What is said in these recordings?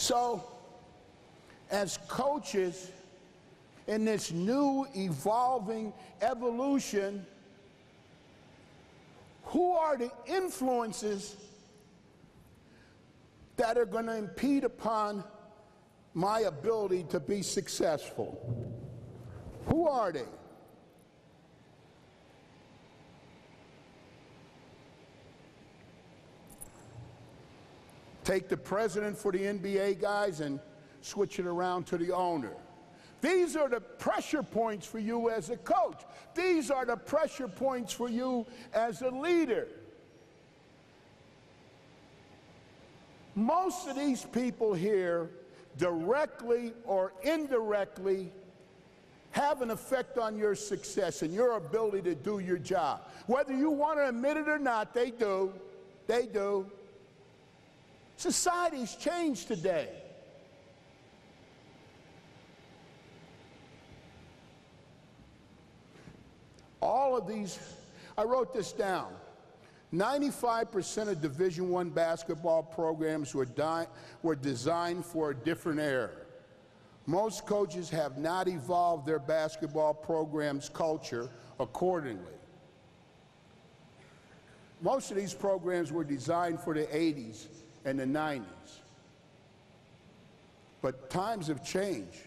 So, as coaches in this new evolving evolution, who are the influences that are going to impede upon my ability to be successful? Who are they? Take the president for the NBA guys and switch it around to the owner. These are the pressure points for you as a coach. These are the pressure points for you as a leader. Most of these people here, directly or indirectly, have an effect on your success and your ability to do your job. Whether you want to admit it or not, they do. They do. Society's changed today. All of these, I wrote this down. 95% of Division I basketball programs were designed for a different era. Most coaches have not evolved their basketball program's culture accordingly. Most of these programs were designed for the 80s and the 90s. But times have changed.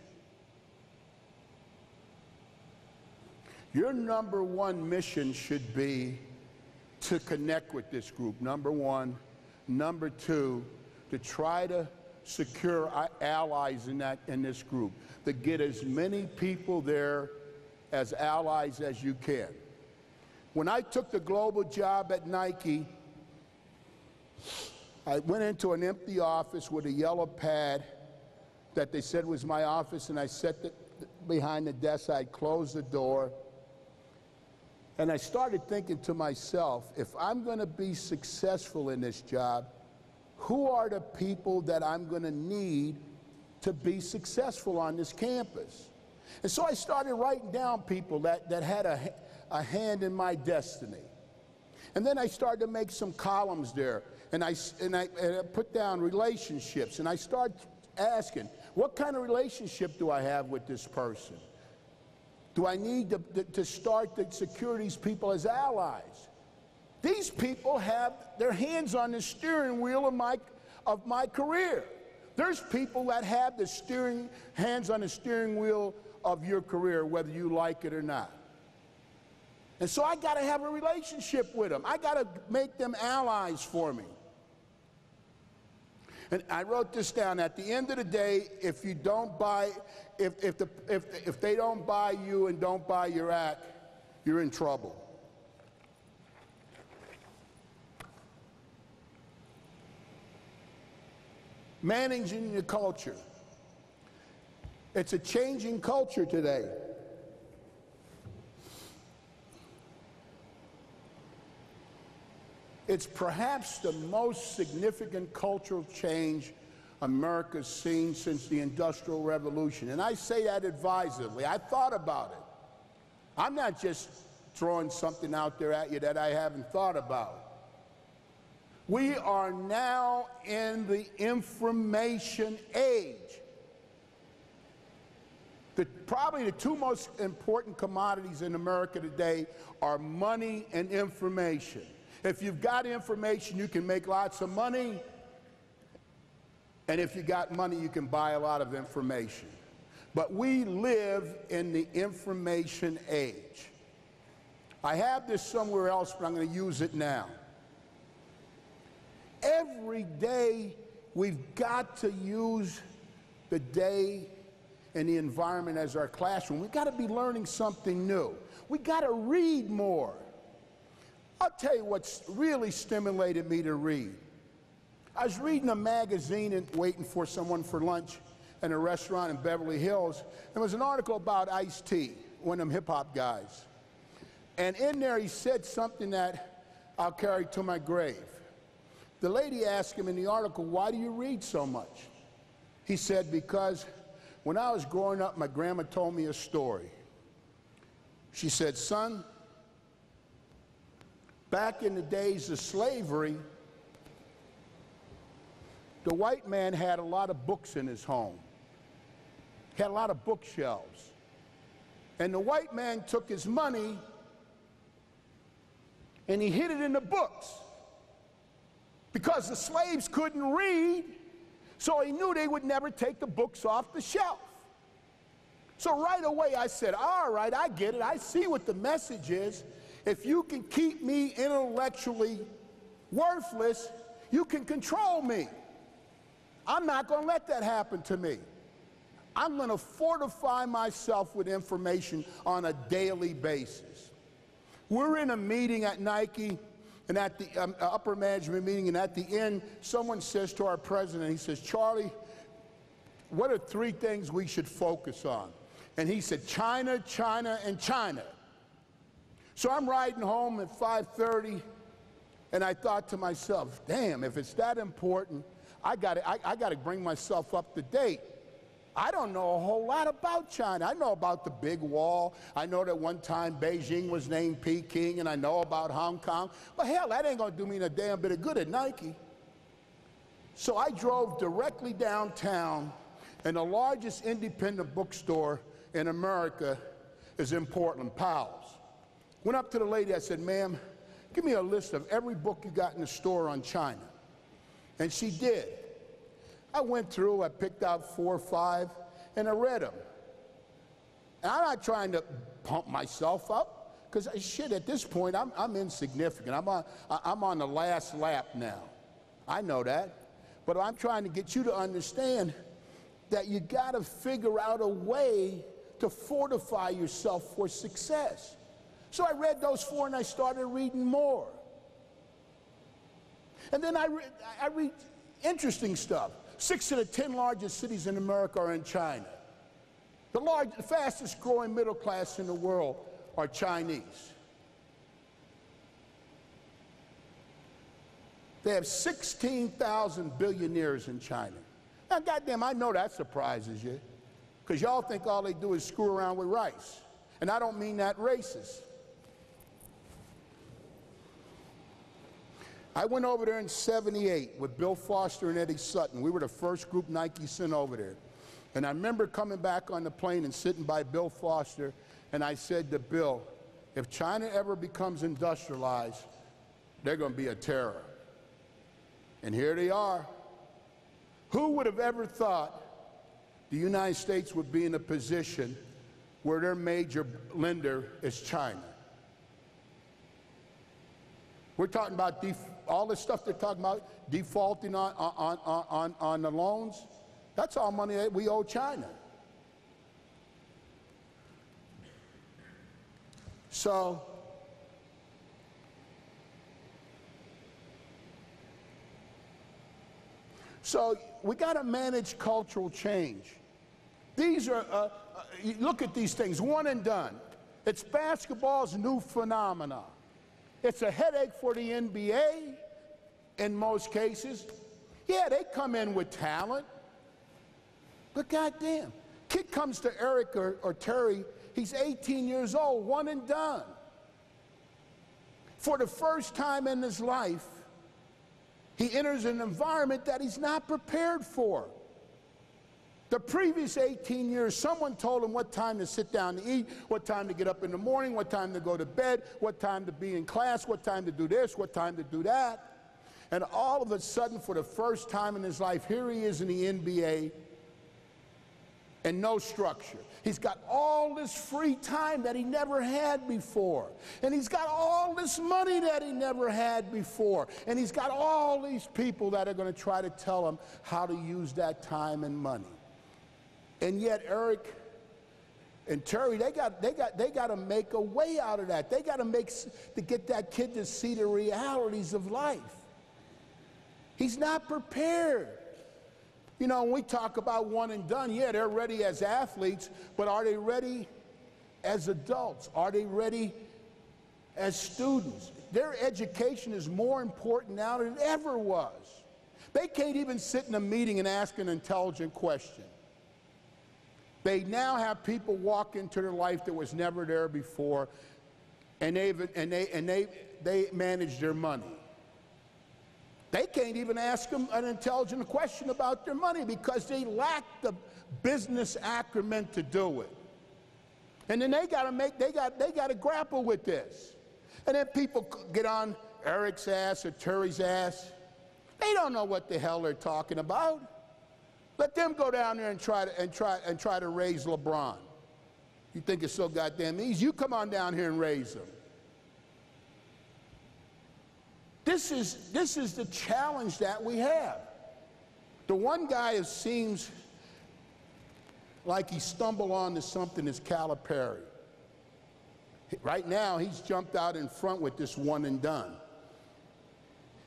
Your number one mission should be to connect with this group, number one. Number two, to try to secure allies in this group, to get as many people there as allies as you can. When I took the global job at Nike, I went into an empty office with a yellow pad that they said was my office, and I sat behind the desk. I closed the door, and I started thinking to myself, if I'm going to be successful in this job, who are the people that I'm going to need to be successful on this campus? And so I started writing down people that had a hand in my destiny. And then I started to make some columns there, and I put down relationships, and I started asking, what kind of relationship do I have with this person? Do I need to start to secure these people as allies? These people have their hands on the steering wheel of my career. There's people that have the hands on the steering wheel of your career, whether you like it or not. And so I got to have a relationship with them. I got to make them allies for me. And I wrote this down. At the end of the day, if you don't buy, if they don't buy you and don't buy your act, you're in trouble. Managing the culture. It's a changing culture today. It's perhaps the most significant cultural change America's seen since the Industrial Revolution. And I say that advisedly. I thought about it. I'm not just throwing something out there at you that I haven't thought about. We are now in the information age. Probably the two most important commodities in America today are money and information. If you've got information, you can make lots of money. And if you got money, you can buy a lot of information. But we live in the information age. I have this somewhere else, but I'm going to use it now. Every day, we've got to use the day and the environment as our classroom. We've got to be learning something new. We've got to read more. I'll tell you what's really stimulated me to read. I was reading a magazine and waiting for someone for lunch in a restaurant in Beverly Hills. There was an article about Ice-T, one of them hip-hop guys. And in there he said something that I'll carry to my grave. The lady asked him in the article, why do you read so much? He said, because when I was growing up, my grandma told me a story. She said, son, back in the days of slavery, The white man had a lot of books in his home. He had a lot of bookshelves. And the white man took his money and he hid it in the books because the slaves couldn't read, so he knew they would never take the books off the shelf. So right away I said, all right, I get it. I see what the message is. If you can keep me intellectually worthless, you can control me. I'm not going to let that happen to me. I'm going to fortify myself with information on a daily basis. We're in a meeting at Nike, and at the upper management meeting, and at the end, someone says to our president, he says, Charlie, what are 3 things we should focus on? And he said, China, China, and China. So I'm riding home at 5:30, and I thought to myself, damn, if it's that important, I got to bring myself up to date. I don't know a whole lot about China. I know about the big wall. I know that one time Beijing was named Peking, and I know about Hong Kong. But hell, that ain't going to do me a damn bit of good at Nike. So I drove directly downtown, and the largest independent bookstore in America is in Portland, Powell's. Went up to the lady, I said, ma'am, give me a list of every book you got in the store on China. And she did. I went through, I picked out 4 or 5, and I read them. And I'm not trying to pump myself up, because shit, at this point, I'm insignificant. I'm on the last lap now. I know that. But I'm trying to get you to understand that you got to figure out a way to fortify yourself for success. So I read those 4, and I started reading more. And then I read interesting stuff. 6 of the 10 largest cities in America are in China. The fastest growing middle class in the world are Chinese. They have 16,000 billionaires in China. Now, goddamn, I know that surprises you, because y'all think all they do is screw around with rice. And I don't mean that racist. I went over there in '78 with Bill Foster and Eddie Sutton. We were the first group Nike sent over there. And I remember coming back on the plane and sitting by Bill Foster, and I said to Bill, if China ever becomes industrialized, they're going to be a terror. And here they are. Who would have ever thought the United States would be in a position where their major lender is China? We're talking about all this stuff they're talking about, defaulting on the loans. That's all money that we owe China. So we got to manage cultural change. These are, you look at these things, one and done. It's basketball's new phenomenon. It's a headache for the NBA in most cases. Yeah, they come in with talent, but goddamn, kid comes to Eric or Terry, he's 18 years old, one and done. For the first time in his life, he enters an environment that he's not prepared for. The previous 18 years, someone told him what time to sit down to eat, what time to get up in the morning, what time to go to bed, what time to be in class, what time to do this, what time to do that. And all of a sudden, for the first time in his life, here he is in the NBA and no structure. He's got all this free time that he never had before. And he's got all this money that he never had before. And he's got all these people that are going to try to tell him how to use that time and money. And yet Eric and Terry, they got to make a way out of that. They got to get that kid to see the realities of life. He's not prepared. You know, when we talk about one and done, yeah, they're ready as athletes, but are they ready as adults? Are they ready as students? Their education is more important now than it ever was. They can't even sit in a meeting and ask an intelligent question. They now have people walk into their life that was never there before, and they manage their money. They can't even ask them an intelligent question about their money because they lack the business acumen to do it. And then they got to grapple with this. And then people get on Eric's ass or Terry's ass. They don't know what the hell they're talking about. Let them go down there and try to raise LeBron. You think it's so goddamn easy? You come on down here and raise them. This is the challenge that we have. The one guy who seems like he stumbled onto something is Calipari. Right now, he's jumped out in front with this one and done.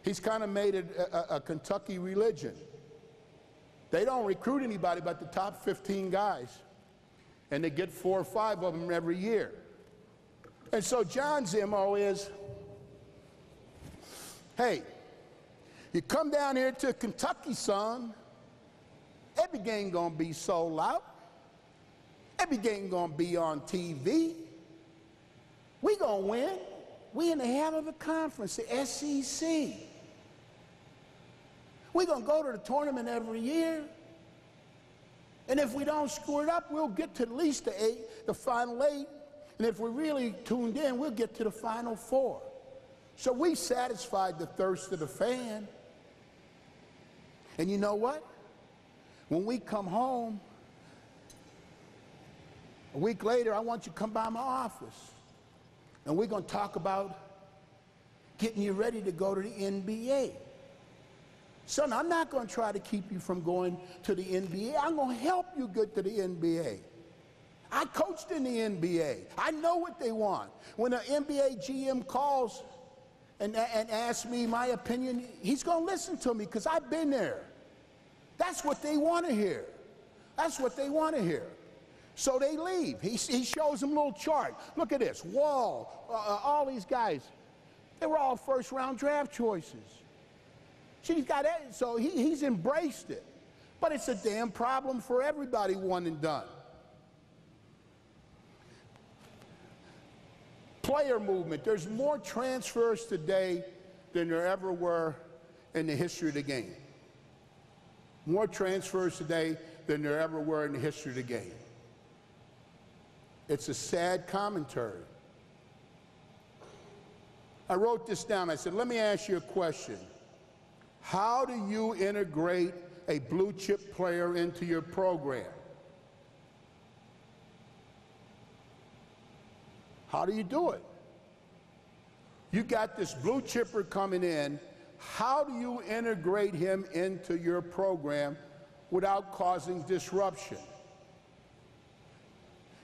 He's kind of made it a Kentucky religion. They don't recruit anybody but the top 15 guys, and they get 4 or 5 of them every year. And so John's MO is, hey, you come down here to Kentucky, son, every game gonna be sold out. Every game gonna be on TV. We gonna win. We in the hell of a conference, the SEC. We gonna go to the tournament every year. And if we don't screw it up, we'll get to at least the final 8. And if we're really tuned in, we'll get to the final 4. So we satisfied the thirst of the fan. And you know what? When we come home, a week later, I want you to come by my office. And we're going to talk about getting you ready to go to the NBA. Son, I'm not going to try to keep you from going to the NBA. I'm going to help you get to the NBA. I coached in the NBA. I know what they want. When an NBA GM calls and asks me my opinion, he's going to listen to me because I've been there. That's what they want to hear. That's what they want to hear. So they leave. He shows them a little chart. Look at this. Wall, all these guys, they were all first-round draft choices. She's got it, so he's embraced it. But it's a damn problem for everybody, one and done. Player movement. There's more transfers today than there ever were in the history of the game. More transfers today than there ever were in the history of the game. It's a sad commentary. I wrote this down. I said, let me ask you a question. How do you integrate a blue chip player into your program? How do you do it? You got this blue chipper coming in. How do you integrate him into your program without causing disruption?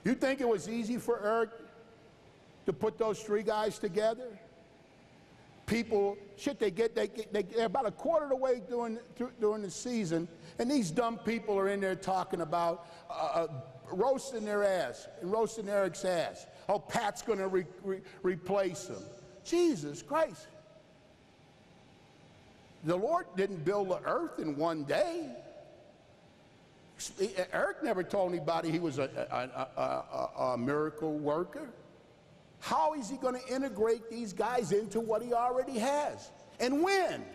You think it was easy for Eric to put those 3 guys together? People, shit, they're about a quarter of the way during the season, and these dumb people are in there talking about roasting their ass and roasting Eric's ass. Oh, Pat's going to replace him. Jesus Christ. The Lord didn't build the earth in one day. Eric never told anybody he was a miracle worker. How is he going to integrate these guys into what he already has and win?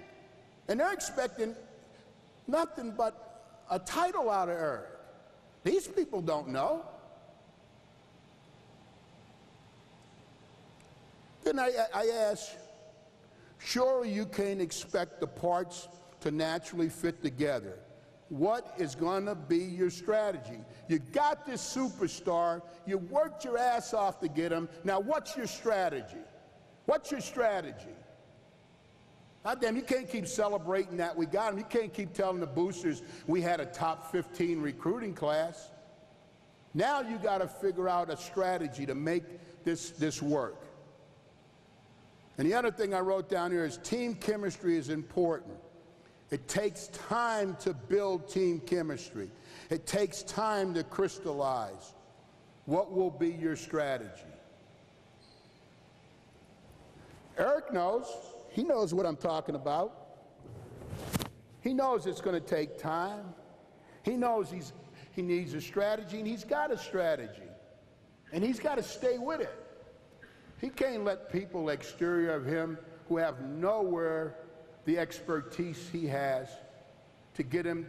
And they're expecting nothing but a title out of Eric. These people don't know. Then I ask, surely you can't expect the parts to naturally fit together. What is going to be your strategy? You got this superstar. You worked your ass off to get him. Now, what's your strategy? What's your strategy? God damn, you can't keep celebrating that we got him. You can't keep telling the boosters we had a top 15 recruiting class. Now you got to figure out a strategy to make this work. And the other thing I wrote down here is team chemistry is important. It takes time to build team chemistry. It takes time to crystallize. What will be your strategy? Eric knows. He knows what I'm talking about. He knows it's going to take time. He knows he needs a strategy, and he's got a strategy. And he's got to stay with it. He can't let people exterior of him who have nowhere the expertise he has to get him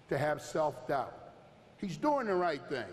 to have self-doubt. He's doing the right thing.